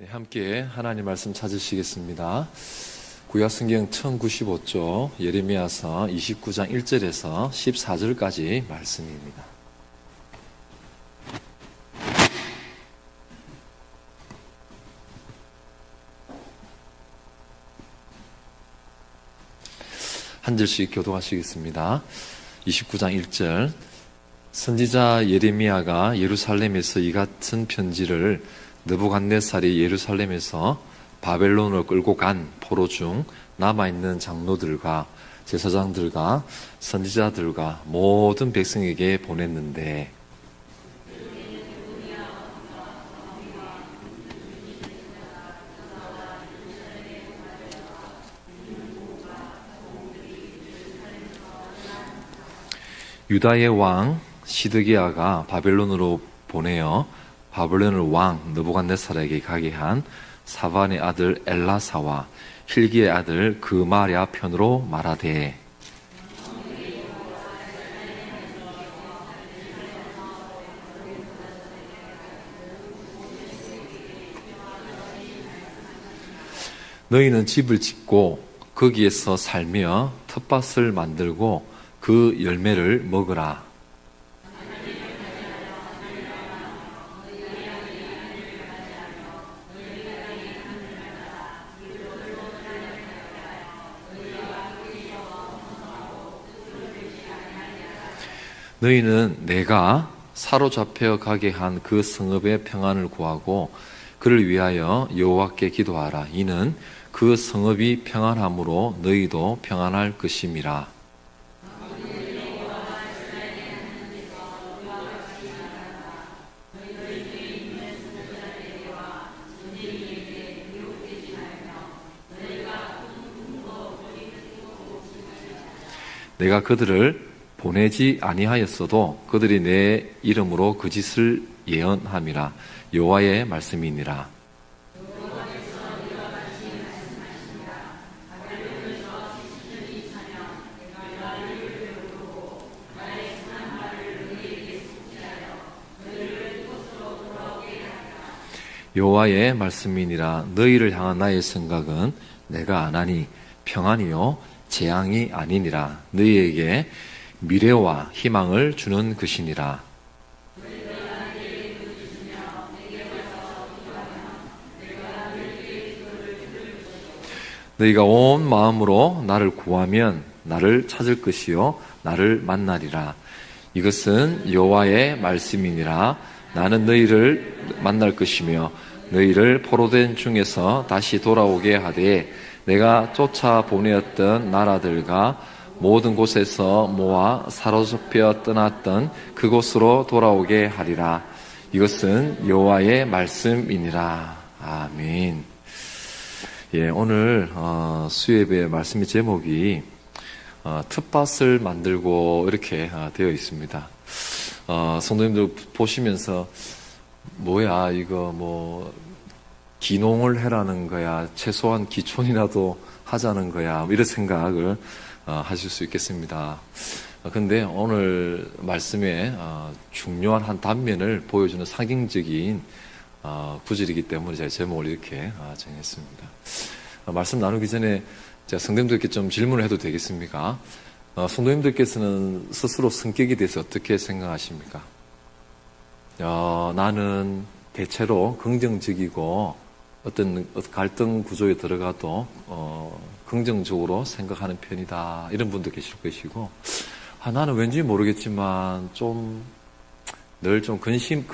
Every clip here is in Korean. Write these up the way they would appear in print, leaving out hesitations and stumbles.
네, 함께 하나님 말씀 찾으시겠습니다. 구약성경 1095쪽 예레미야서 29장 1절에서 14절까지 말씀입니다. 한 절씩 교독하시겠습니다. 29장 1절 선지자 예레미야가 예루살렘에서 이 같은 편지를 느부갓네살이 예루살렘에서 바벨론으로 끌고 간 포로 중 남아있는 장로들과 제사장들과 선지자들과 모든 백성에게 보냈는데 유다의 왕 시드기야가 바벨론으로 보내어 바벨론을 왕 느부갓네살에게 가게 한 사반의 아들 엘라사와 힐기의 아들 그마랴 편으로 말하되 너희는 집을 짓고 거기에서 살며 텃밭을 만들고 그 열매를 먹으라. 너희는 내가 사로잡혀 가게 한 그 성읍의 평안을 구하고 그를 위하여 여호와께 기도하라. 이는 그 성읍이 평안함으로 너희도 평안할 것임이라. 내가 그들을 보내지 아니하였어도 그들이 내 이름으로 그 짓을 예언함이라. 여호와의 말씀이니라. 여호와의 말씀이니라. 너희를 향한 나의 생각은 내가 안하니 평안이요 재앙이 아니니라. 너희에게 미래와 희망을 주는 것이니라. 너희가 온 마음으로 나를 구하면 나를 찾을 것이요 나를 만나리라. 이것은 여호와의 말씀이니라. 나는 너희를 만날 것이며 너희를 포로된 중에서 다시 돌아오게 하되 내가 쫓아 보내었던 나라들과 모든 곳에서 모아 사로잡혀 떠났던 그곳으로 돌아오게 하리라. 이것은 여호와의 말씀이니라. 아멘. 예, 오늘 수예배의 말씀의 제목이 텃밭을 만들고 이렇게 되어 있습니다. 성도님들 보시면서 뭐야 이거 뭐 기농을 해라는 거야, 최소한 기촌이라도 하자는 거야, 이런 생각을 하실 수 있겠습니다. 근데 오늘 말씀에 중요한 한 단면을 보여주는 상징적인 구절이기 때문에 제가 제목을 이렇게 정했습니다. 말씀 나누기 전에 제가 성도님들께 좀 질문을 해도 되겠습니까? 성도님들께서는 스스로 성격에 대해서 어떻게 생각하십니까? 나는 대체로 긍정적이고 어떤 갈등 구조에 들어가도 긍정적으로 생각하는 편이다, 이런 분도 계실 것이고, 나는 왠지 모르겠지만 늘 좀 근심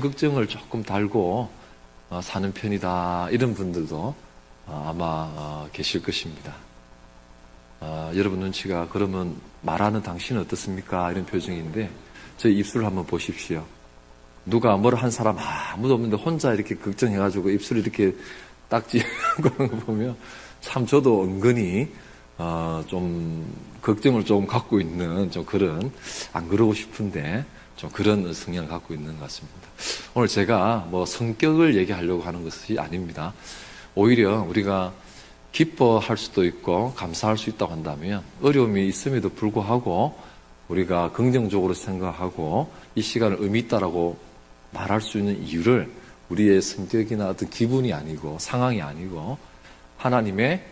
걱정을 조금 달고 사는 편이다, 이런 분들도 아마 계실 것입니다. 여러분 눈치가 그러면 말하는 당신은 어떻습니까? 이런 표정인데 저희 입술을 한번 보십시오. 누가 뭘 한 사람 아무도 없는데 혼자 이렇게 걱정해가지고 입술이 이렇게 딱지하는 거 보면 참 저도 은근히 좀 걱정을 좀 갖고 있는 좀 그런, 안 그러고 싶은데 좀 그런 성향을 갖고 있는 것 같습니다. 오늘 제가 뭐 성격을 얘기하려고 하는 것이 아닙니다. 오히려 우리가 기뻐할 수도 있고 감사할 수 있다고 한다면 어려움이 있음에도 불구하고 우리가 긍정적으로 생각하고 이 시간을 의미 있다라고 말할 수 있는 이유를 우리의 성격이나 어떤 기분이 아니고 상황이 아니고 하나님의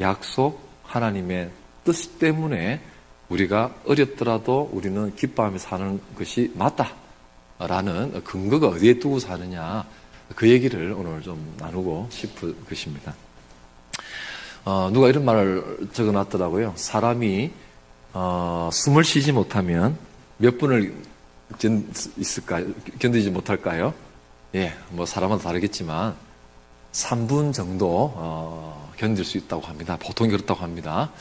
약속, 하나님의 뜻 때문에 우리가 어렵더라도 우리는 기뻐하며 사는 것이 맞다라는 근거가 어디에 두고 사느냐, 그 얘기를 오늘 좀 나누고 싶은 것입니다. 누가 이런 말을 적어놨더라고요. 사람이 숨을 쉬지 못하면 몇 분을 견디지 못할까요? 예, 뭐 사람마다 다르겠지만 3분 정도 견딜 수 있다고 합니다. 보통 그렇다고 합니다.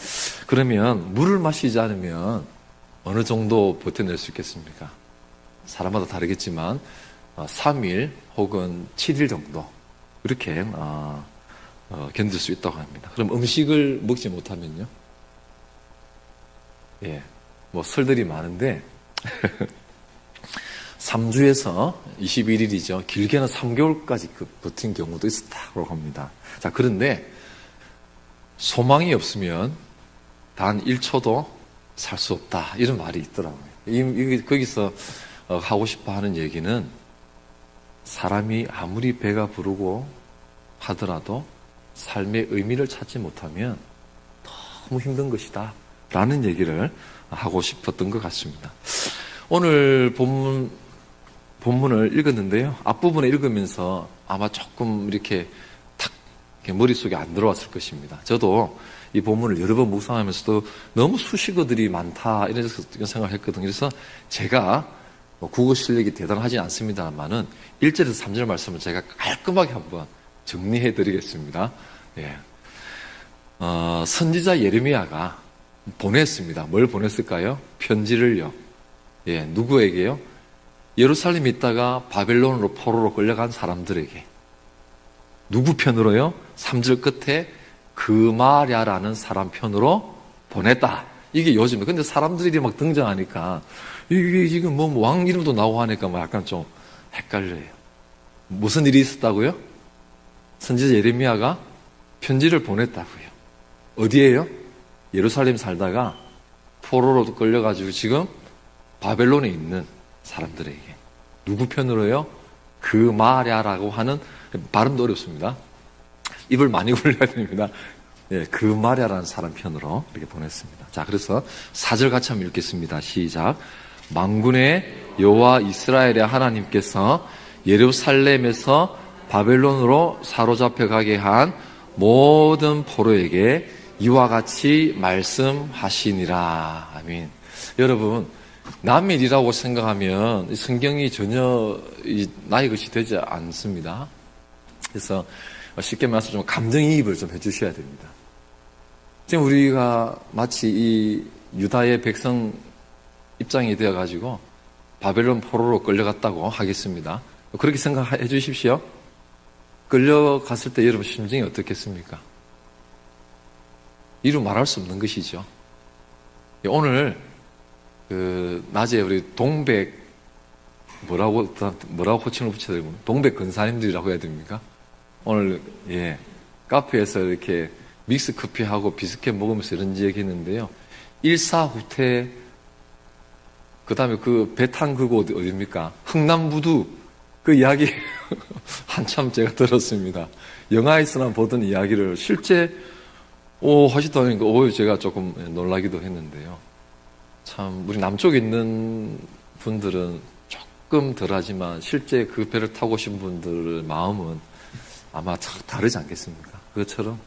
그러면 물을 마시지 않으면 어느 정도 버텨낼 수 있겠습니까? 사람마다 다르겠지만 3일 혹은 7일 정도 이렇게 견딜 수 있다고 합니다. 그럼 음식을 먹지 못하면요? 예, 뭐 설들이 많은데 3주에서 21일이죠. 길게는 3개월까지 버틴 경우도 있었다고 합니다. 자, 그런데 소망이 없으면 단 1초도 살 수 없다. 이런 말이 있더라고요. 거기서 하고 싶어 하는 얘기는 사람이 아무리 배가 부르고 하더라도 삶의 의미를 찾지 못하면 너무 힘든 것이다. 라는 얘기를 하고 싶었던 것 같습니다. 오늘 본문을 읽었는데요. 앞부분을 읽으면서 아마 조금 이렇게 탁 머릿속에 안 들어왔을 것입니다. 저도 이 본문을 여러 번 묵상하면서도 너무 수식어들이 많다 이런 생각을 했거든요. 그래서 제가 국어 실력이 대단하지 않습니다만은 1절에서 3절 말씀을 제가 깔끔하게 한번 정리해 드리겠습니다. 예. 선지자 예레미야가 보냈습니다. 뭘 보냈을까요? 편지를요. 예, 누구에게요? 예루살렘에 있다가 바벨론으로 포로로 끌려간 사람들에게. 누구 편으로요? 3절 끝에 그마랴라는 사람 편으로 보냈다. 이게 요즘에. 근데 사람들이 막 등장하니까 이게 지금 뭐 왕 이름도 나오고 하니까 뭐 약간 좀 헷갈려요. 무슨 일이 있었다고요? 선지자 예레미야가 편지를 보냈다고요. 어디에요? 예루살렘 살다가 포로로 끌려가지고 지금 바벨론에 있는 사람들에게. 누구 편으로요? 그마랴라고 하는, 발음도 어렵습니다. 입을 많이 굴려야 됩니다. 예, 그마랴라는 사람 편으로 이렇게 보냈습니다. 자, 그래서 4절 같이 한번 읽겠습니다. 시작. 만군의 여호와 이스라엘의 하나님께서 예루살렘에서 바벨론으로 사로잡혀 가게 한 모든 포로에게 이와 같이 말씀하시니라. 아멘. 여러분, 남의 일이라고 생각하면 성경이 전혀 나의 것이 되지 않습니다. 그래서 쉽게 말해서 좀 감정이입을 좀 해주셔야 됩니다. 지금 우리가 마치 이 유다의 백성 입장이 되어가지고 바벨론 포로로 끌려갔다고 하겠습니다. 그렇게 생각해 주십시오. 끌려갔을 때 여러분 심정이 어떻겠습니까? 이루 말할 수 없는 것이죠. 오늘 낮에 우리 뭐라고 호칭을 붙여야 되고, 동백 근사님들이라고 해야 됩니까? 오늘, 예, 카페에서 이렇게 믹스 커피하고 비스켓 먹으면서 이런 얘기 했는데요. 일사후퇴, 그 다음에 배 탄 그거 어디입니까? 흥남부두, 그 이야기 한참 제가 들었습니다. 영화에서나 보던 이야기를 실제, 하시다 보니까, 제가 조금 놀라기도 했는데요. 참, 우리 남쪽에 있는 분들은 조금 덜하지만 실제 그 배를 타고 오신 분들의 마음은 아마 참 다르지 않겠습니까? 그것처럼,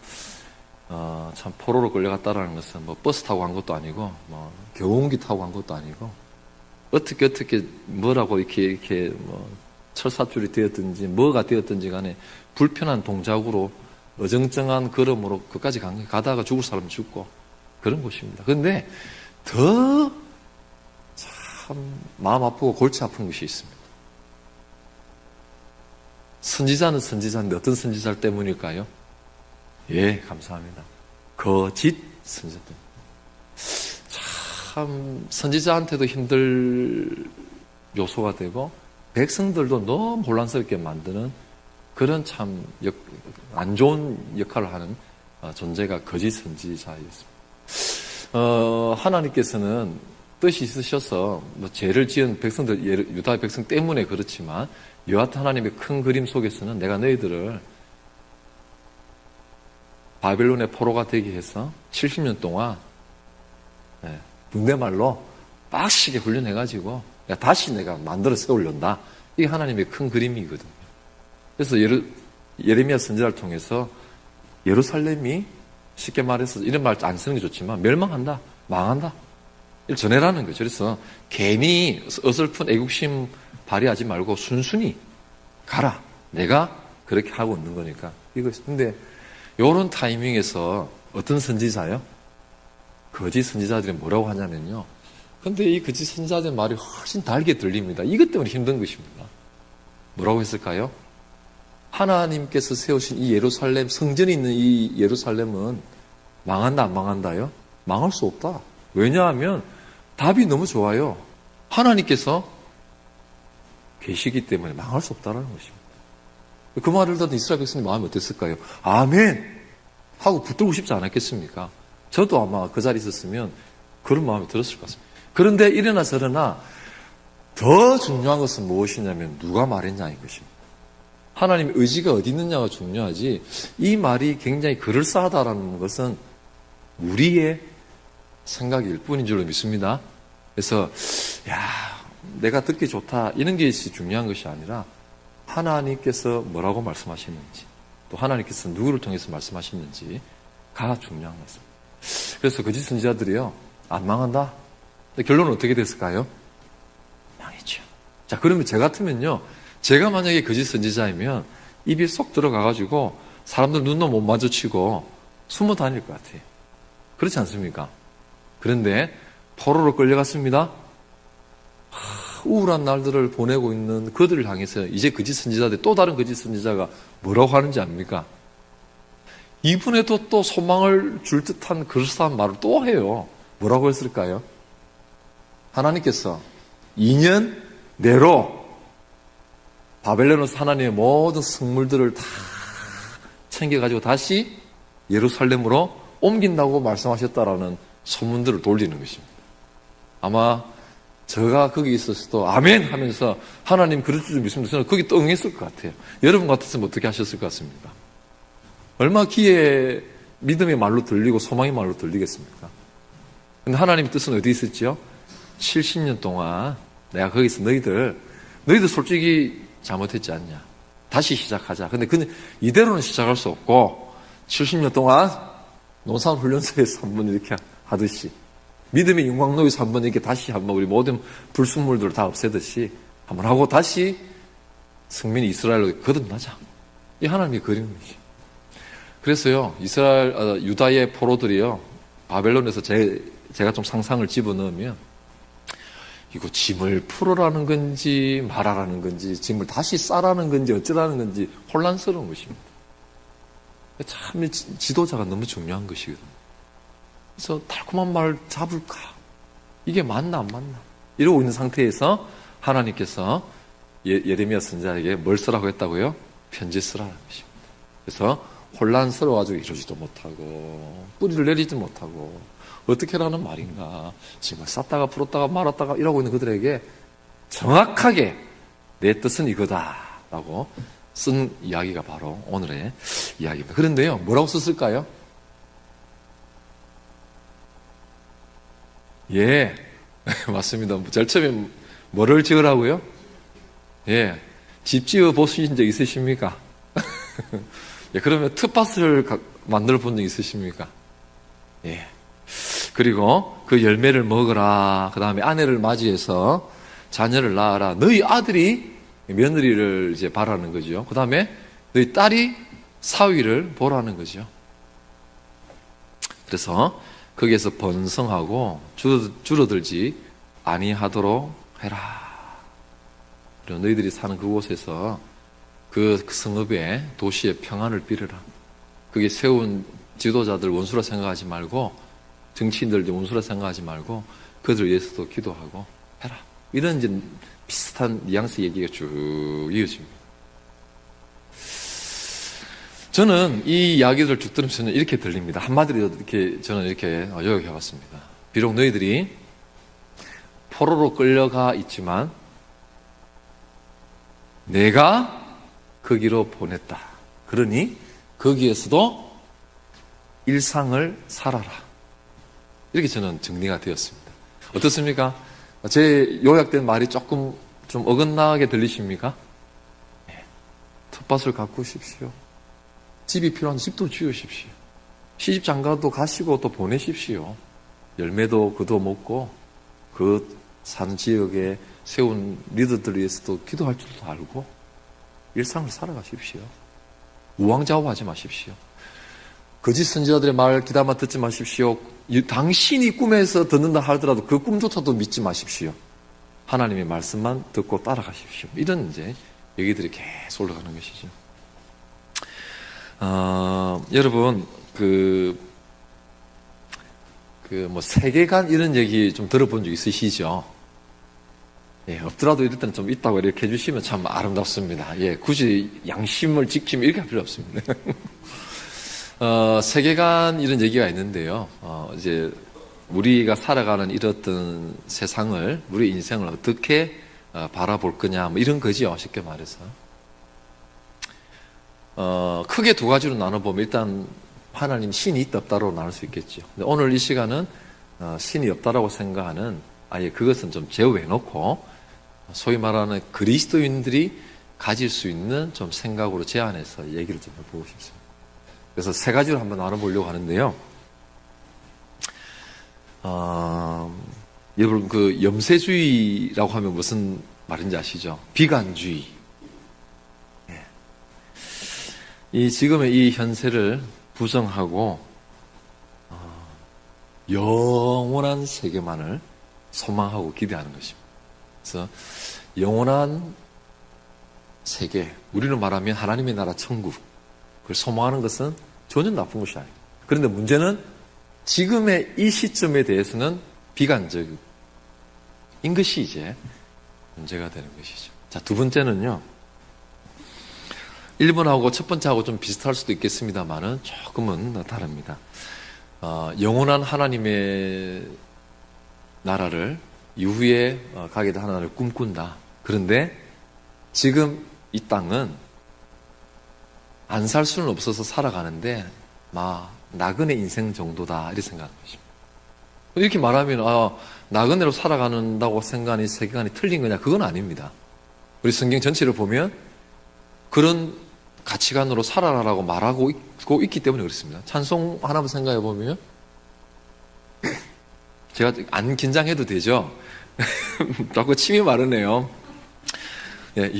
참, 포로로 끌려갔다라는 것은 뭐 버스 타고 간 것도 아니고, 뭐, 경운기 타고 간 것도 아니고, 어떻게, 뭐라고 이렇게, 철사줄이 되었든지, 뭐가 되었든지 간에 불편한 동작으로, 어정쩡한 걸음으로 끝까지 가다가 죽을 사람 죽고, 그런 곳입니다. 그런데, 더, 참, 마음 아프고 골치 아픈 것이 있습니다. 선지자는 선지자인데 어떤 선지자 때문일까요? 예, 감사합니다. 거짓 선지자 때문에. 참, 선지자한테도 힘들 요소가 되고, 백성들도 너무 혼란스럽게 만드는 그런 참, 안 좋은 역할을 하는 존재가 거짓 선지자였습니다. 하나님께서는 뜻이 있으셔서 뭐 죄를 지은 백성들, 유다 백성 때문에 그렇지만 여호와 하나님의 큰 그림 속에서는 내가 너희들을 바벨론의 포로가 되게 해서 70년 동안 붕대말로 빡시게 훈련해가지고 다시 내가 만들어 세우려다. 이게 하나님의 큰 그림이거든요. 그래서 예레미야 선지자를 통해서 예루살렘이 쉽게 말해서 이런 말 안 쓰는 게 좋지만 멸망한다, 망한다. 이걸 전해라는 거죠. 그래서 괜히 어설픈 애국심 발휘하지 말고 순순히 가라. 내가 그렇게 하고 있는 거니까. 근데 요런 타이밍에서 어떤 선지자요? 거짓 선지자들이 뭐라고 하냐면요. 근데 이 거짓 선지자들의 말이 훨씬 달게 들립니다. 이것 때문에 힘든 것입니다. 뭐라고 했을까요? 하나님께서 세우신 이 예루살렘, 성전이 있는 이 예루살렘은 망한다, 안 망한다요? 망할 수 없다. 왜냐하면 답이 너무 좋아요. 하나님께서 계시기 때문에 망할 수 없다는 것입니다. 그 말을 듣는 이스라엘 백성의 마음이 어땠을까요? 아멘! 하고 붙들고 싶지 않았겠습니까? 저도 아마 그 자리에 있었으면 그런 마음이 들었을 것 같습니다. 그런데 이러나 저러나 더 중요한 것은 무엇이냐면 누가 말했냐인 것입니다. 하나님의 의지가 어디 있느냐가 중요하지 이 말이 굉장히 그럴싸하다라는 것은 우리의 생각일 뿐인 줄로 믿습니다. 그래서 내가 듣기 좋다 이런 것이 중요한 것이 아니라 하나님께서 뭐라고 말씀하시는지 또 하나님께서 누구를 통해서 말씀하시는지가 중요한 것입니다. 그래서 거짓 선지자들이요 안 망한다. 결론은 어떻게 됐을까요? 망했죠. 자, 그러면 저 같으면요 제가 만약에 거짓 선지자이면 입이 쏙 들어가가지고 사람들 눈도 못 마주치고 숨어 다닐 것 같아요. 그렇지 않습니까? 그런데 포로로 끌려갔습니다. 우울한 날들을 보내고 있는 그들을 향해서 이제 거짓 선지자들 또 다른 거짓 선지자가 뭐라고 하는지 압니까? 이분에도 또 소망을 줄 듯한 그럴싸한 말을 또 해요. 뭐라고 했을까요? 하나님께서 2년 내로 바벨론에서 하나님의 모든 성물들을 다 챙겨가지고 다시 예루살렘으로 옮긴다고 말씀하셨다라는 소문들을 돌리는 것입니다. 아마 제가 거기 있었어도 아멘 하면서 하나님 그럴 줄 믿습니다. 저는 거기 또 응했을 것 같아요. 여러분 같았으면 어떻게 하셨을 것 같습니까? 얼마나 귀에 믿음의 말로 들리고 소망의 말로 들리겠습니까? 근데 하나님의 뜻은 어디 있었지요? 70년 동안 내가 거기서 너희들 솔직히 잘못했지 않냐. 다시 시작하자. 근데 이대로는 시작할 수 없고 70년 동안 농산훈련소에서 한번 이렇게 하듯이 믿음의 영광로에서 한번 이렇게 다시 한번 우리 모든 불순물들을 다 없애듯이 한번 하고 다시 성민이 이스라엘로 거듭나자. 이 하나님이 그리는 것이. 그래서요, 유다의 포로들이요, 바벨론에서 제가 좀 상상을 집어넣으면, 이거 짐을 풀어라는 건지, 말하라는 건지, 짐을 다시 싸라는 건지, 어쩌라는 건지, 혼란스러운 것입니다. 참, 지도자가 너무 중요한 것이거든요. 그래서 달콤한 말 잡을까? 이게 맞나, 안 맞나? 이러고 있는 상태에서 하나님께서 예레미야 선지자에게 뭘 쓰라고 했다고요? 편지 쓰라는 것입니다. 그래서 혼란스러워가지고 이러지도 못하고 뿌리를 내리지 못하고 어떻게 하라는 말인가 짐을 쌌다가 풀었다가 말았다가 이러고 있는 그들에게 정확하게 내 뜻은 이거다 라고 쓴 이야기가 바로 오늘의 이야기입니다. 그런데요, 뭐라고 썼을까요? 예, 맞습니다. 제일 처음에 뭐를 지으라고요? 예, 집 지어 보신 적 있으십니까? 예, 그러면 텃밭을 만들어 본 적 있으십니까? 예. 그리고 그 열매를 먹어라. 그 다음에 아내를 맞이해서 자녀를 낳아라. 너희 아들이 며느리를 이제 바라는 거죠. 그 다음에 너희 딸이 사위를 보라는 거죠. 그래서 거기에서 번성하고 줄어들지 아니하도록 해라. 그리고 너희들이 사는 그곳에서 그 성읍에 도시의 평안을 빌어라. 그게 세운 지도자들 원수라 생각하지 말고 정치인들 원수라 생각하지 말고 그들을 위해서도 기도하고 해라. 이런 이제 비슷한 뉘앙스 얘기가 쭉 이어집니다. 저는 이 이야기들을 쭉 들으면서 이렇게 들립니다. 한마디로 이렇게 저는 이렇게 요약해 봤습니다. 비록 너희들이 포로로 끌려가 있지만 내가 거기로 보냈다. 그러니 거기에서도 일상을 살아라. 이렇게 저는 정리가 되었습니다. 어떻습니까? 제 요약된 말이 조금 좀 어긋나게 들리십니까? 네. 텃밭을 가꾸십시오. 집이 필요한 집도 지으십시오. 시집 장가도 가시고 또 보내십시오. 열매도 그도 먹고 그 사는 지역에 세운 리더들 위해서도 기도할 줄도 알고 일상을 살아가십시오. 우왕좌왕하지 마십시오. 거짓 선지자들의 말 귀담아 듣지 마십시오. 당신이 꿈에서 듣는다 하더라도 그 꿈조차도 믿지 마십시오. 하나님의 말씀만 듣고 따라가십시오. 이런 이제 얘기들이 계속 올라가는 것이죠. 여러분 뭐 세계관 이런 얘기 좀 들어본 적 있으시죠? 예, 없더라도 이럴 때는 좀 있다고 이렇게 해주시면 참 아름답습니다. 예, 굳이 양심을 지키면 이렇게 할 필요 없습니다. 세계관 이런 얘기가 있는데요. 이제 우리가 살아가는 이렇던 세상을, 우리 인생을 어떻게 바라볼 거냐, 뭐 이런 거지요. 쉽게 말해서. 크게 두 가지로 나눠보면 일단 하나님 신이 있다 없다로 나눌 수 있겠죠. 근데 오늘 이 시간은 신이 없다라고 생각하는 아예 그것은 좀 제외해놓고 소위 말하는 그리스도인들이 가질 수 있는 좀 생각으로 제안해서 얘기를 좀 해보고 싶습니다. 그래서 세 가지로 한번 나눠보려고 하는데요. 여러분 그 염세주의라고 하면 무슨 말인지 아시죠? 비관주의. 예. 이 지금의 이 현세를 부정하고 영원한 세계만을 소망하고 기대하는 것입니다. 그래서 영원한 세계, 우리는 말하면 하나님의 나라 천국, 그걸 소망하는 것은 전혀 나쁜 것이 아닙니다. 그런데 문제는 지금의 이 시점에 대해서는 비관적인 것이 이제 문제가 되는 것이죠. 자, 두 번째는요. 1번하고 첫 번째하고 좀 비슷할 수도 있겠습니다만은 조금은 다릅니다. 영원한 하나님의 나라를 이후에 가게 될 하나님을 꿈꾼다. 그런데 지금 이 땅은 안 살 수는 없어서 살아가는데 나그네 인생 정도다 이렇게 생각하는 것입니다. 이렇게 말하면 나그네로 살아간다고 생각하는 세계관이 틀린 거냐? 그건 아닙니다. 우리 성경 전체를 보면 그런 가치관으로 살아라라고 말하고 있기 때문에 그렇습니다. 찬송 하나만 생각해 보면 제가 안 긴장해도 되죠? 자꾸 침이 마르네요. 예,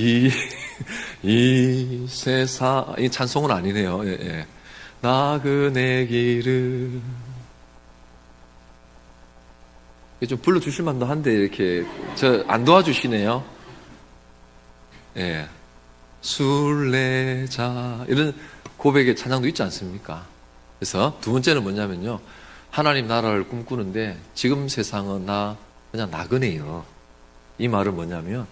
이 세상, 이 찬송은 아니네요. 예, 예. 나그네 길을. 좀 불러주실 만도 한데, 이렇게, 안 도와주시네요. 예. 순례자. 이런 고백의 찬양도 있지 않습니까? 그래서 두 번째는 뭐냐면요. 하나님 나라를 꿈꾸는데, 지금 세상은 그냥 나그네요. 이 말은 뭐냐면,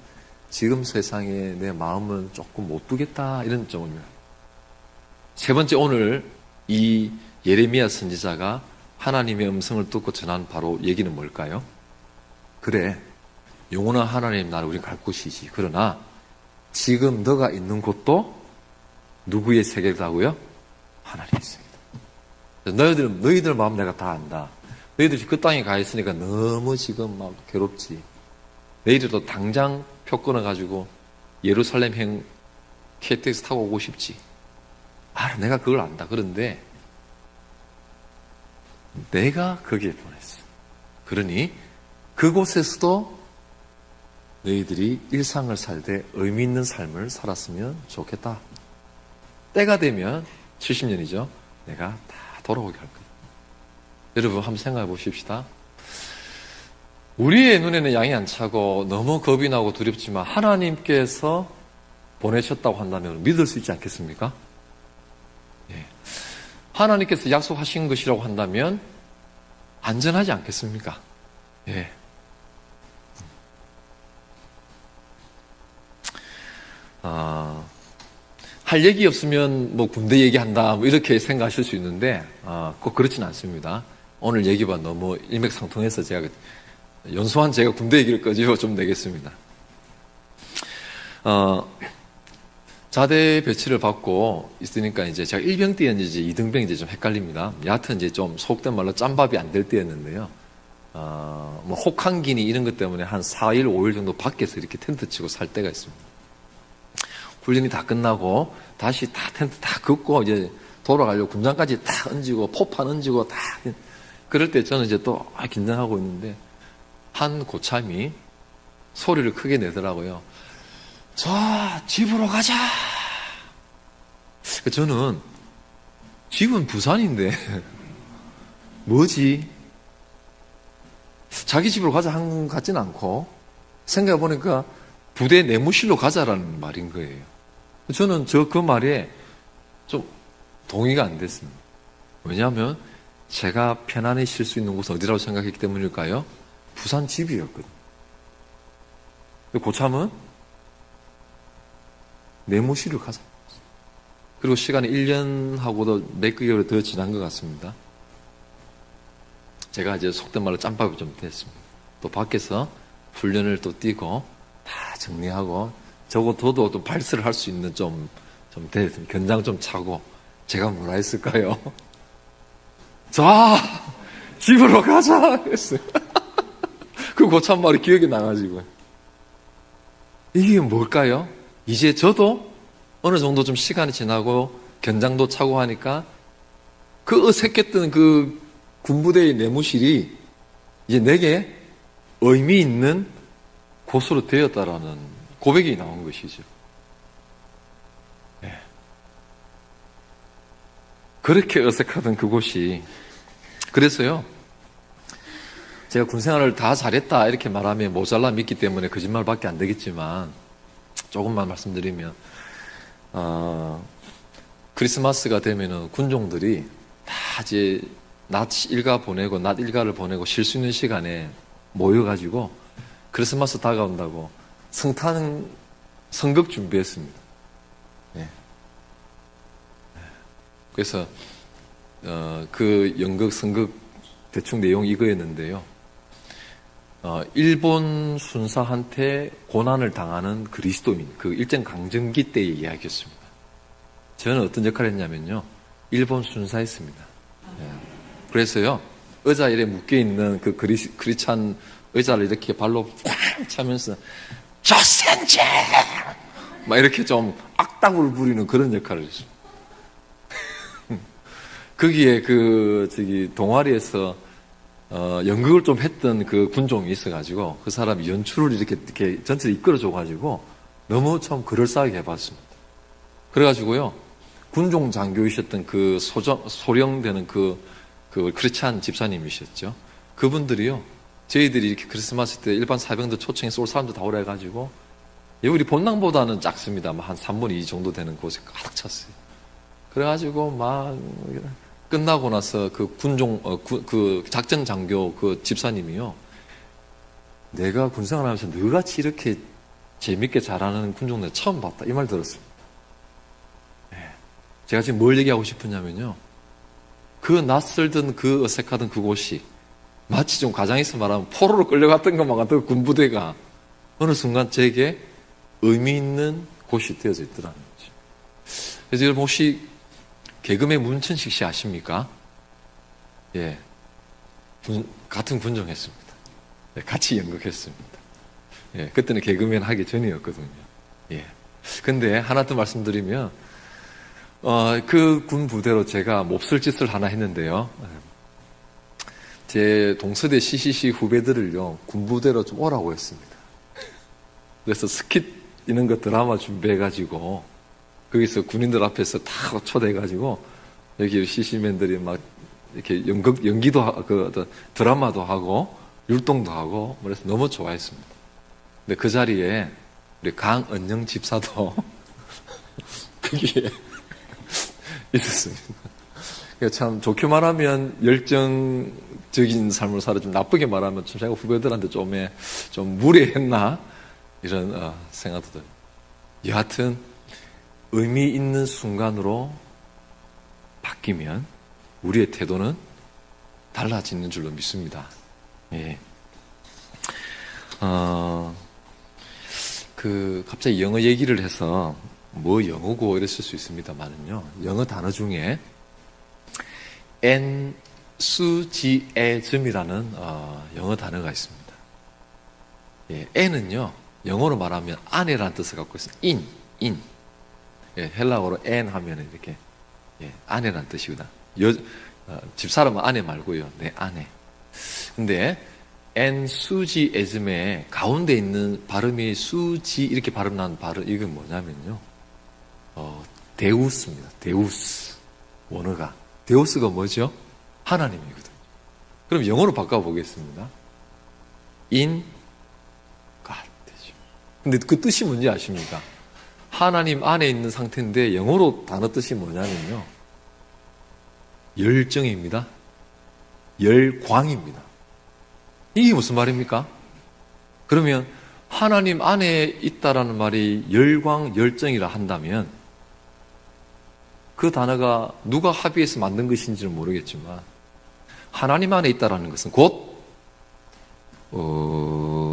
지금 세상에 내 마음은 조금 못 두겠다 이런 점입니다. 세 번째, 오늘 이 예레미야 선지자가 하나님의 음성을 듣고 전한 바로 얘기는 뭘까요? 그래, 영원한 하나님 나라 우린 갈 곳이지. 그러나 지금 너가 있는 곳도 누구의 세계라고요? 하나님의 세계다. 너희들 마음 내가 다 안다. 너희들이 그 땅에 가 있으니까 너무 지금 막 괴롭지. 너희들도 당장 표 끊어가지고 예루살렘행 KTX 타고 오고 싶지. 내가 그걸 안다. 그런데 내가 거기에 보냈어. 그러니 그곳에서도 너희들이 일상을 살되 의미 있는 삶을 살았으면 좋겠다. 때가 되면 70년이죠. 내가 다 돌아오게 할 거야. 여러분 한번 생각해 보십시다. 우리의 눈에는 양이 안 차고 너무 겁이 나고 두렵지만 하나님께서 보내셨다고 한다면 믿을 수 있지 않겠습니까? 예. 하나님께서 약속하신 것이라고 한다면 안전하지 않겠습니까? 예. 할 얘기 없으면 뭐 군대 얘기한다 뭐 이렇게 생각하실 수 있는데 꼭 그렇진 않습니다. 오늘 얘기가 너무 일맥상통해서 제가 연소한 제가 군대 얘기를 끄집어 좀 내겠습니다. 자대 배치를 받고 있으니까 이제 제가 1병 때였는지 2등병 이제 좀 헷갈립니다. 여하튼 이제 좀 속된 말로 짬밥이 안 될 때였는데요. 뭐 혹한기니 이런 것 때문에 한 4일, 5일 정도 밖에서 이렇게 텐트 치고 살 때가 있습니다. 훈련이 다 끝나고 다시 다 텐트 다 긋고 이제 돌아가려고 군장까지 다 얹고 포판 얹고 다 그럴 때 저는 이제 또 긴장하고 있는데 한 고참이 소리를 크게 내더라고요. 자, 집으로 가자. 저는 집은 부산인데 뭐지? 자기 집으로 가자 한 것 같지는 않고 생각해보니까 부대 내무실로 가자라는 말인 거예요. 저는 그 말에 좀 동의가 안 됐습니다. 왜냐하면 제가 편안히 쉴 수 있는 곳은 어디라고 생각했기 때문일까요? 부산 집이었거든요. 고참은 내무실을 가자. 그리고 시간이 1년하고도 몇 개월 더 지난 것 같습니다. 제가 이제 속된 말로 짬밥이 좀 됐습니다. 또 밖에서 훈련을 또 뛰고 다 정리하고 적어도 또 발설을 할 수 있는 좀 됐습니다. 견장 좀 차고 제가 뭐라 했을까요? 자, 집으로 가자 했어요. 그 고참 말이 기억이 나가지고 이게 뭘까요? 이제 저도 어느 정도 좀 시간이 지나고 견장도 차고 하니까 그 어색했던 그 군부대의 내무실이 이제 내게 의미 있는 곳으로 되었다라는 고백이 나온 것이죠. 네. 그렇게 어색하던 그곳이 그래서요. 제가 군생활을 다 잘했다 이렇게 말하면 모자라 믿기 때문에 거짓말밖에 안 되겠지만 조금만 말씀드리면 크리스마스가 되면은 군종들이 다 이제 낮 일과 보내고 낮 일과를 보내고 쉴 수 있는 시간에 모여가지고 크리스마스 다가온다고 성극 준비했습니다. 네. 그래서 그 연극 성극 대충 내용이 이거였는데요. 일본 순사한테 고난을 당하는 그리스도인, 그 일제 강점기 때의 이야기였습니다. 저는 어떤 역할을 했냐면요. 일본 순사였습니다. 예. 그래서요, 의자 이래 묶여있는 그 크리찬 의자를 이렇게 발로 꽉 차면서, 조선제! 막 이렇게 좀 악당을 부리는 그런 역할을 했습니다. 거기에 동아리에서 연극을 좀 했던 그 군종이 있어가지고 그 사람이 연출을 이렇게 전체를 이끌어줘가지고 너무 참 그럴싸하게 해봤습니다. 그래가지고요 군종 장교이셨던 그 소령되는 그 크리스찬 집사님이셨죠. 그분들이요 저희들이 이렇게 크리스마스 때 일반 사병들 초청해서 올 사람들 다 오라 해가지고 우리 본당보다는 작습니다. 한 3분의 2 정도 되는 곳에 가득 찼어요. 그래가지고 막 끝나고 나서 그 그 작전 장교 그 집사님이요. 내가 군생활 하면서 너같이 이렇게 재밌게 잘하는 군종들 처음 봤다. 이 말 들었습니다. 네. 제가 지금 뭘 얘기하고 싶으냐면요. 그 낯설던 그 어색하던 그곳이 마치 좀 가장해서 말하면 포로로 끌려갔던 것만 같은 군부대가 어느 순간 제게 의미 있는 곳이 되어져 있더라는 거죠. 그래서 여러분 혹시 개그맨 문천식 씨 아십니까? 예. 같은 군종 했습니다. 예, 같이 연극했습니다. 예, 그때는 개그맨 하기 전이었거든요. 예. 근데 하나 더 말씀드리면, 그 군 부대로 제가 몹쓸 짓을 하나 했는데요. 제 동서대 CCC 후배들을요, 군부대로 좀 오라고 했습니다. 그래서 스킷 이런 거 드라마 준비해가지고, 거기서 군인들 앞에서 다 초대해가지고 여기 CC맨들이 막 이렇게 연기도 하고 드라마도 하고 율동도 하고 그래서 너무 좋아했습니다. 근데 그 자리에 우리 강은영 집사도 거기에 있었습니다. 참 좋게 말하면 열정적인 삶을 살아 좀 나쁘게 말하면 좀 제가 후배들한테 좀 무례했나 이런 생각도 들어요. 여하튼 의미 있는 순간으로 바뀌면 우리의 태도는 달라지는 줄로 믿습니다. 예. 갑자기 영어 얘기를 해서 뭐 영어고 이랬을 수 있습니다만은요. 영어 단어 중에 enthusiasm이라는 영어 단어가 있습니다. 예, n은요. 영어로 말하면 아내라는 뜻을 갖고 있어요. in. 예, 헬라어로 en 하면 이렇게 아내라는 뜻이구나. 집사람은 아내 말고요. 내 아내. 근데 enthusiasm의 가운데 있는 발음이 수지 이렇게 발음나는 발음 이건 뭐냐면요. 데우스입니다. 데우스. 원어가. 데우스가 뭐죠? 하나님이거든요. 그럼 영어로 바꿔보겠습니다. in God 되죠. 근데 그 뜻이 뭔지 아십니까? 하나님 안에 있는 상태인데 영어로 단어 뜻이 뭐냐면요. 열정입니다. 열광입니다. 이게 무슨 말입니까? 그러면 하나님 안에 있다라는 말이 열광, 열정이라 한다면 그 단어가 누가 합의해서 만든 것인지는 모르겠지만 하나님 안에 있다라는 것은 곧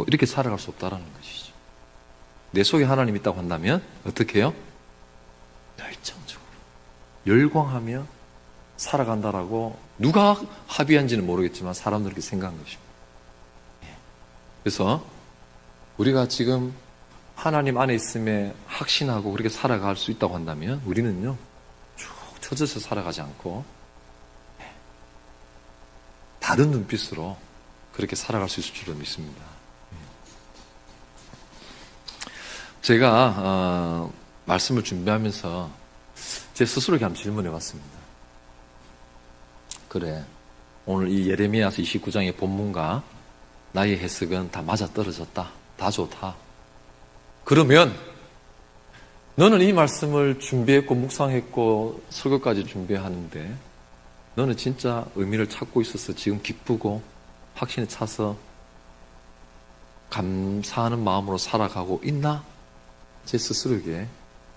이렇게 살아갈 수 없다라는 것이죠. 내 속에 하나님 있다고 한다면 어떻게 해요? 열정적으로 열광하며 살아간다라고 누가 합의한지는 모르겠지만 사람들이 그렇게 생각한 것입니다. 그래서 우리가 지금 하나님 안에 있음에 확신하고 그렇게 살아갈 수 있다고 한다면 우리는요 쭉 처져서 살아가지 않고 다른 눈빛으로 그렇게 살아갈 수 있을 줄로 믿습니다. 제가 말씀을 준비하면서 제 스스로에게 한번 질문해 봤습니다. 그래, 오늘 이 예레미야서 29장의 본문과 나의 해석은 다 맞아떨어졌다. 다 좋다. 그러면 너는 이 말씀을 준비했고 묵상했고 설교까지 준비하는데 너는 진짜 의미를 찾고 있어서 지금 기쁘고 확신에 차서 감사하는 마음으로 살아가고 있나? 제 스스로에게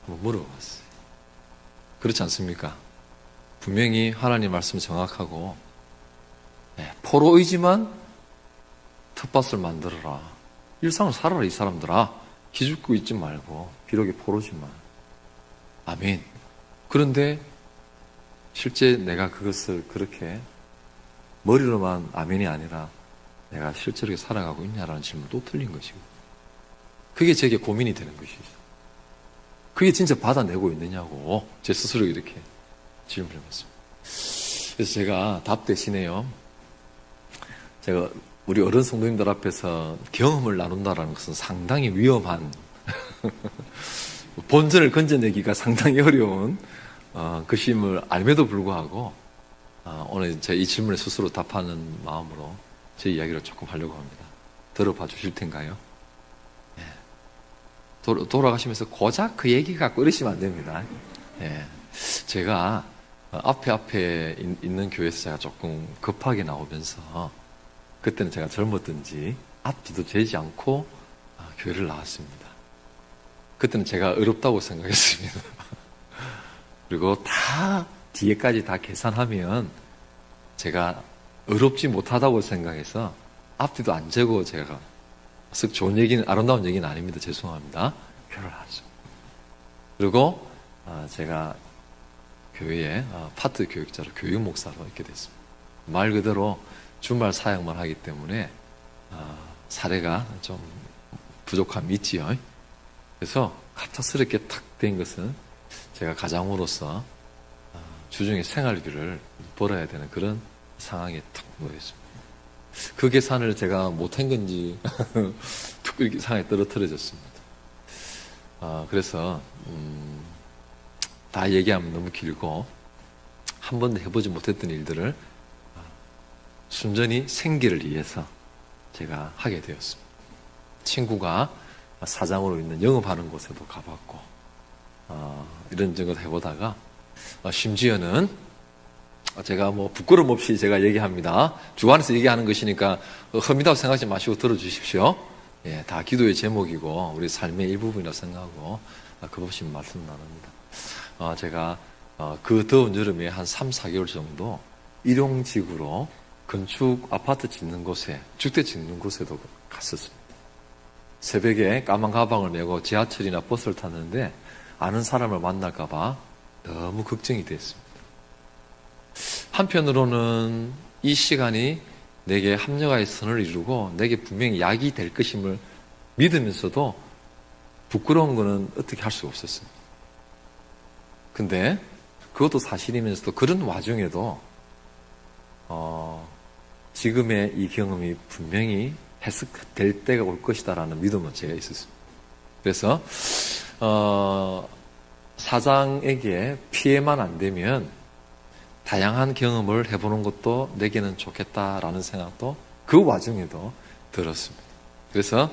한번 물어봤어요. 그렇지 않습니까? 분명히 하나님 말씀은 정확하고 포로이지만 텃밭을 만들어라. 일상을 살아라 이 사람들아. 기죽고 있지 말고 비록이 포로지만. 아멘. 그런데 실제 내가 그것을 그렇게 머리로만 아멘이 아니라 내가 실제로 살아가고 있냐라는 질문도 틀린 것이고 그게 제게 고민이 되는 것이죠. 그게 진짜 받아내고 있느냐고 제 스스로 이렇게 질문을 해봤습니다. 그래서 제가 답 대신에요. 제가 우리 어른 성도님들 앞에서 경험을 나눈다라는 것은 상당히 위험한 본전을 건져내기가 상당히 어려운 것임을 알매도 불구하고 오늘 제 이 질문에 스스로 답하는 마음으로 제 이야기를 조금 하려고 합니다. 들어봐 주실 텐가요? 예. 돌아가시면서 고작 그 얘기 갖고 이러시면 안 됩니다. 예. 제가 앞에 있는 교회에서 제가 조금 급하게 나오면서 그때는 제가 젊었든지 앞뒤도 재지 않고 교회를 나왔습니다. 그때는 제가 어렵다고 생각했습니다. 그리고 다 뒤에까지 다 계산하면 제가 어렵지 못하다고 생각해서 앞뒤도 안 재고 제가 썩 좋은 얘기는 아름다운 얘기는 아닙니다. 죄송합니다. 교회를 하죠. 그리고 제가 교회에 파트 교육자로 교육 목사로 있게 됐습니다. 말 그대로 주말 사역만 하기 때문에 사례가 좀 부족함이 있지요. 그래서 갑작스럽게 탁 된 것은 제가 가장으로서 주중에 생활비를 벌어야 되는 그런 상황에 탁 놓였습니다. 그 계산을 제가 못한 건지 툭 이렇게 상황에 떨어뜨려졌습니다. 그래서 다 얘기하면 너무 길고 한 번도 해보지 못했던 일들을 순전히 생계를 위해서 제가 하게 되었습니다. 친구가 사장으로 있는 영업하는 곳에도 가봤고 이런 정도 해보다가 심지어는 제가 뭐 부끄럼 없이 제가 얘기합니다. 주관에서 얘기하는 것이니까 험이다고 생각하지 마시고 들어주십시오. 예, 다 기도의 제목이고 우리 삶의 일부분이라고 생각하고 그 없이 말씀 나눕니다. 제가 그 더운 여름에 한 3, 4개월 정도 일용직으로 건축 아파트 짓는 곳에 주택 짓는 곳에도 갔었습니다. 새벽에 까만 가방을 메고 지하철이나 버스를 탔는데 아는 사람을 만날까봐 너무 걱정이 됐습니다. 한편으로는 이 시간이 내게 합력의 선을 이루고 내게 분명히 약이 될 것임을 믿으면서도 부끄러운 거는 어떻게 할 수가 없었습니다. 근데 그것도 사실이면서도 그런 와중에도 지금의 이 경험이 분명히 해석될 때가 올 것이다라는 믿음은 제가 있었습니다. 그래서 사장에게 피해만 안 되면 다양한 경험을 해보는 것도 내게는 좋겠다라는 생각도 그 와중에도 들었습니다. 그래서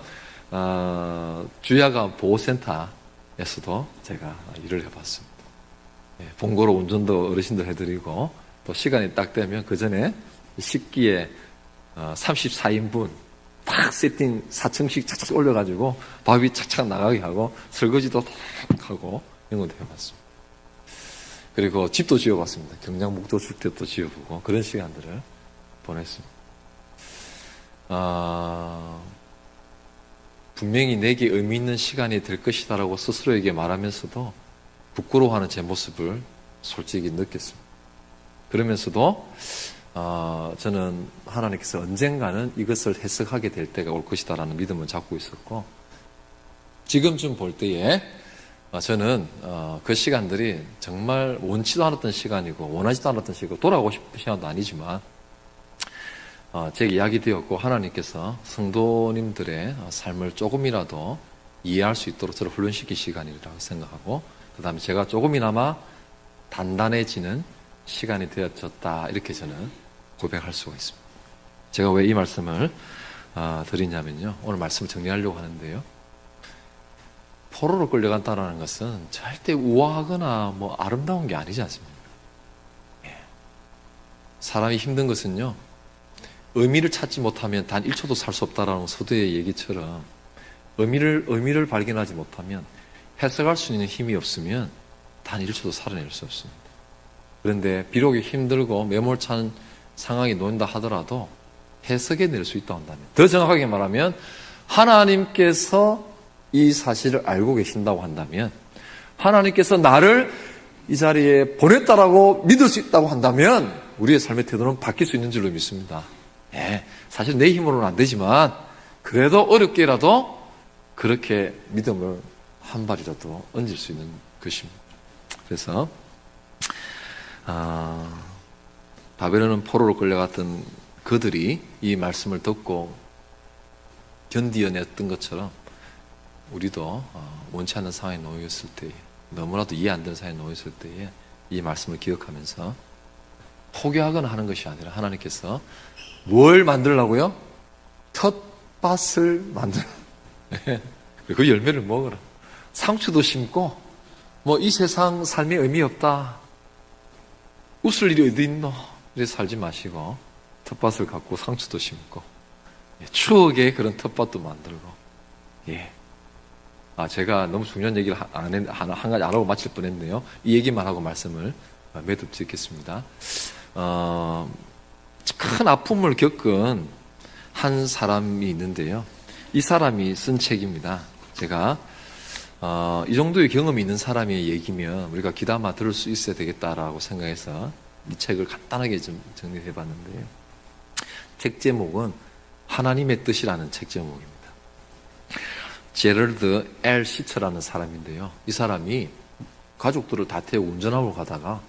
주야간 보호센터에서도 제가 일을 해봤습니다. 본고로 운전도 어르신들 해드리고 또 시간이 딱 되면 그 전에 식기에 34인분 딱 세팅 4층씩 착착 올려가지고 밥이 착착 나가게 하고 설거지도 탁 하고 이런 것도 해봤습니다. 그리고 집도 지어봤습니다. 경장북도 주택도 지어보고 그런 시간들을 보냈습니다. 분명히 내게 의미 있는 시간이 될 것이다라고 스스로에게 말하면서도 부끄러워하는 제 모습을 솔직히 느꼈습니다. 그러면서도 저는 하나님께서 언젠가는 이것을 해석하게 될 때가 올 것이다라는 믿음을 갖고 있었고 지금쯤 볼 때에 저는 그 시간들이 정말 원치도 않았던 시간이고 원하지도 않았던 시간이고 돌아가고 싶은 시간도 아니지만 제게 이야기 되었고 하나님께서 성도님들의 삶을 조금이라도 이해할 수 있도록 저를 훈련시킨 시간이라고 생각하고 그 다음에 제가 조금이나마 단단해지는 시간이 되어졌다 이렇게 저는 고백할 수가 있습니다. 제가 왜 이 말씀을 드리냐면요. 오늘 말씀을 정리하려고 하는데요. 포로로 끌려간다는 것은 절대 우아하거나 뭐 아름다운 게 아니지 않습니까? 사람이 힘든 것은요. 의미를 찾지 못하면 단 1초도 살 수 없다라는 서두의 얘기처럼 의미를 발견하지 못하면 해석할 수 있는 힘이 없으면 단 1초도 살아낼 수 없습니다. 그런데 비록 힘들고 매몰찬 상황이 놓인다 하더라도 해석해낼 수 있다고 한다면 더 정확하게 말하면 하나님께서 이 사실을 알고 계신다고 한다면 하나님께서 나를 이 자리에 보냈다라고 믿을 수 있다고 한다면 우리의 삶의 태도는 바뀔 수 있는 줄로 믿습니다. 사실 내 힘으로는 안 되지만 그래도 어렵게라도 그렇게 믿음을 한 발이라도 얹을 수 있는 것입니다. 그래서 바벨론은 포로로 끌려갔던 그들이 이 말씀을 듣고 견디어냈던 것처럼 우리도 원치 않는 상황에 놓였을 때에 너무나도 이해 안 되는 상황에 놓였을 때에 이 말씀을 기억하면서 포기하거나 하는 것이 아니라 하나님께서 뭘 만들라고요? 텃밭을 만들어. 그 열매를 먹어라. 상추도 심고 뭐 이 세상 삶에 의미 없다. 웃을 일이 어디 있노? 이래 살지 마시고 텃밭을 갖고 상추도 심고 추억의 그런 텃밭도 만들고 제가 너무 중요한 얘기를 한 가지 안 하고 마칠 뻔했네요. 이 얘기만 하고 말씀을 매듭 짓겠습니다. 큰 아픔을 겪은 한 사람이 있는데요. 이 사람이 쓴 책입니다. 제가 이 정도의 경험이 있는 사람의 얘기면 우리가 귀담아 들을 수 있어야 되겠다라고 생각해서 이 책을 간단하게 좀 정리해 봤는데요. 책 제목은 하나님의 뜻이라는 책 제목입니다. 제럴드 L. 시처라는 사람인데요. 이 사람이 가족들을 다 태우고 운전하고 가다가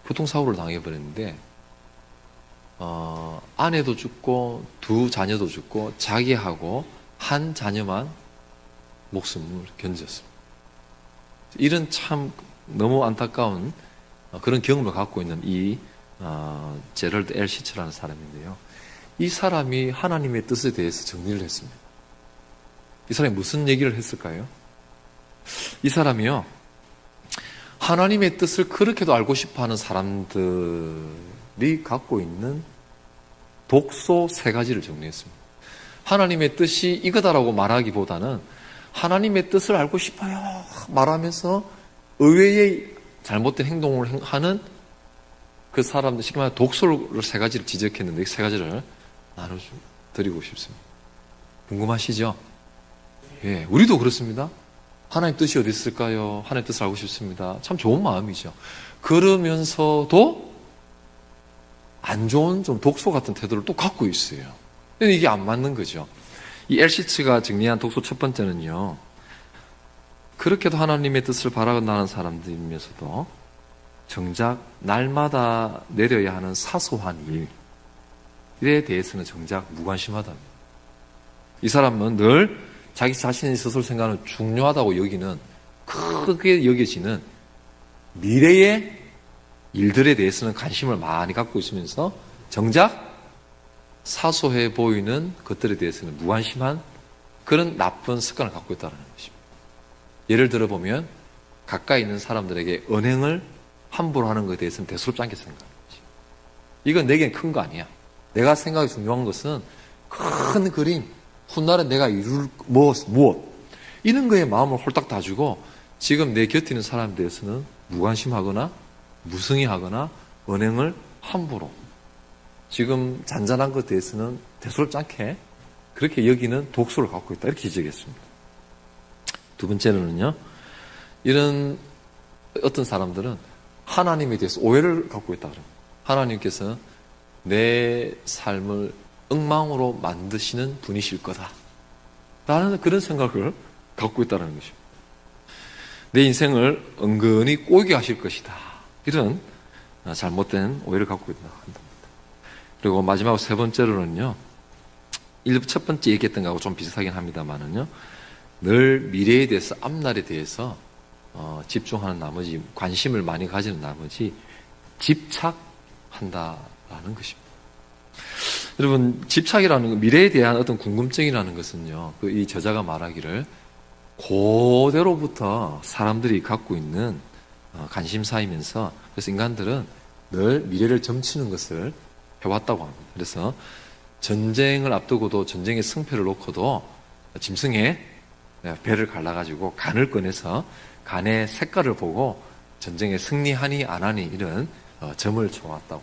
교통사고를 당해버렸는데 아내도 죽고 두 자녀도 죽고 자기하고 한 자녀만 목숨을 견뎠습니다. 이런 참 너무 안타까운 그런 경험을 갖고 있는 이 제럴드 L. 시처라는 사람인데요. 이 사람이 하나님의 뜻에 대해서 정리를 했습니다. 이 사람이 무슨 얘기를 했을까요? 이 사람이요. 하나님의 뜻을 그렇게도 알고 싶어하는 사람들이 갖고 있는 독소 3가지를 정리했습니다. 하나님의 뜻이 이거다라고 말하기보다는 하나님의 뜻을 알고 싶어요 말하면서 의외의 잘못된 행동을 하는 그 사람들, 쉽게 말하면 독소를 3가지를 지적했는데 이 3가지를 나눠드리고 싶습니다. 궁금하시죠? 예, 우리도 그렇습니다. 하나님 뜻이 어디 있을까요? 하나님 뜻을 알고 싶습니다. 참 좋은 마음이죠. 그러면서도 안 좋은 좀 독소 같은 태도를 또 갖고 있어요. 근데 이게 안 맞는 거죠. 이 엘시츠가 정리한 독소 첫 번째는요. 그렇게도 하나님의 뜻을 바라나는 사람들이면서도 정작 날마다 내려야 하는 사소한 일에 대해서는 정작 무관심하답니다. 이 사람은 늘 자기 자신의 스스로 생각하는 중요하다고 여기는 크게 여겨지는 미래의 일들에 대해서는 관심을 많이 갖고 있으면서 정작 사소해 보이는 것들에 대해서는 무관심한 그런 나쁜 습관을 갖고 있다는 것입니다. 예를 들어보면 가까이 있는 사람들에게 언행을 함부로 하는 것에 대해서는 대수롭지 않게 생각하는 거지. 이건 내겐 큰 거 아니야. 내가 생각이 중요한 것은 큰 그림, 훗날에 내가 이룰 무엇 이런 거에 마음을 홀딱 다주고 지금 내 곁에 있는 사람에 대해서는 무관심하거나 무성의하거나 언행을 함부로 지금 잔잔한 것에 대해서는 대수롭지 않게 그렇게 여기는 독소를 갖고 있다. 이렇게 지적했습니다. 두 번째로는요. 이런 어떤 사람들은 하나님에 대해서 오해를 갖고 있다. 하나님께서 내 삶을 엉망으로 만드시는 분이실 거다. 라는 그런 생각을 갖고 있다는 것입니다. 내 인생을 은근히 꼬이게 하실 것이다. 이런 잘못된 오해를 갖고 있다. 그리고 마지막 세 번째로는요. 첫 번째 얘기했던 거하고 좀 비슷하긴 합니다만은요. 늘 미래에 대해서 앞날에 대해서 집중하는 나머지 관심을 많이 가지는 나머지 집착한다라는 것입니다. 여러분 집착이라는 건 미래에 대한 어떤 궁금증이라는 것은요. 이 저자가 말하기를 고대로부터 사람들이 갖고 있는 관심사이면서 그래서 인간들은 늘 미래를 점치는 것을 해왔다고 합니다. 그래서 전쟁을 앞두고도 전쟁의 승패를 놓고도 짐승의 배를 갈라가지고 간을 꺼내서 간의 색깔을 보고 전쟁에 승리하니 안 하니 이런 점을 쳐왔다고.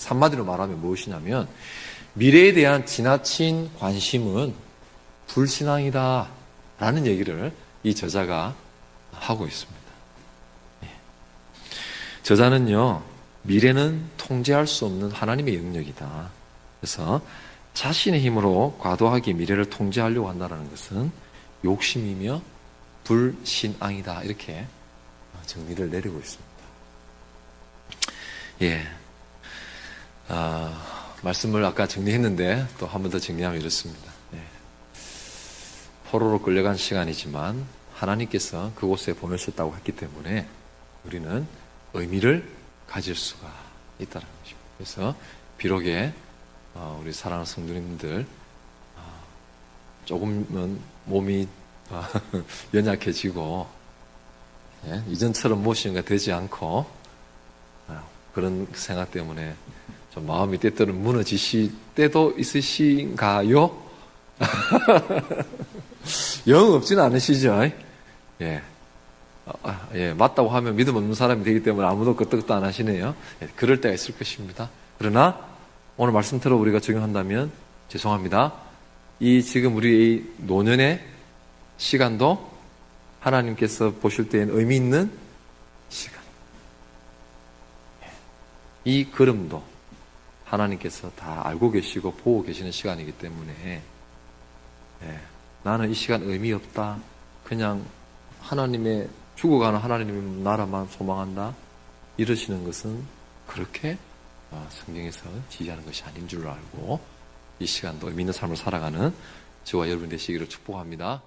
한마디로 말하면 무엇이냐면 미래에 대한 지나친 관심은 불신앙이다 라는 얘기를 이 저자가 하고 있습니다. 저자는요. 미래는 통제할 수 없는 하나님의 영역이다. 그래서 자신의 힘으로 과도하게 미래를 통제하려고 한다는 것은 욕심이며 불신앙이다. 이렇게 정리를 내리고 있습니다. 예. 말씀을 아까 정리했는데 또 한 번 더 정리하면 이렇습니다. 예. 포로로 끌려간 시간이지만 하나님께서 그곳에 보내셨다고 했기 때문에 우리는 의미를 가질 수가 있다는 것입니다. 그래서 비록에 우리 사랑하는 성도님들 조금은 몸이 연약해지고 예, 이전처럼 모시는가 되지 않고 그런 생각 때문에 좀 마음이 때때로는 무너지실 때도 있으신가요? 영 없지는 않으시죠? 예. 예, 맞다고 하면 믿음 없는 사람이 되기 때문에 아무도 끄떡도 안 하시네요. 예, 그럴 때가 있을 것입니다. 그러나 오늘 말씀대로 우리가 적용한다면 죄송합니다. 이 지금 우리 노년의 시간도 하나님께서 보실 때엔 의미 있는 시간. 이 걸음도 하나님께서 다 알고 계시고 보고 계시는 시간이기 때문에 나는 이 시간 의미 없다. 그냥 하나님의 죽어가는 하나님의 나라만 소망한다. 이러시는 것은 그렇게 성경에서 지지하는 것이 아닌 줄 알고 이 시간도 의미 있는 삶을 살아가는 저와 여러분 되시기를 축복합니다.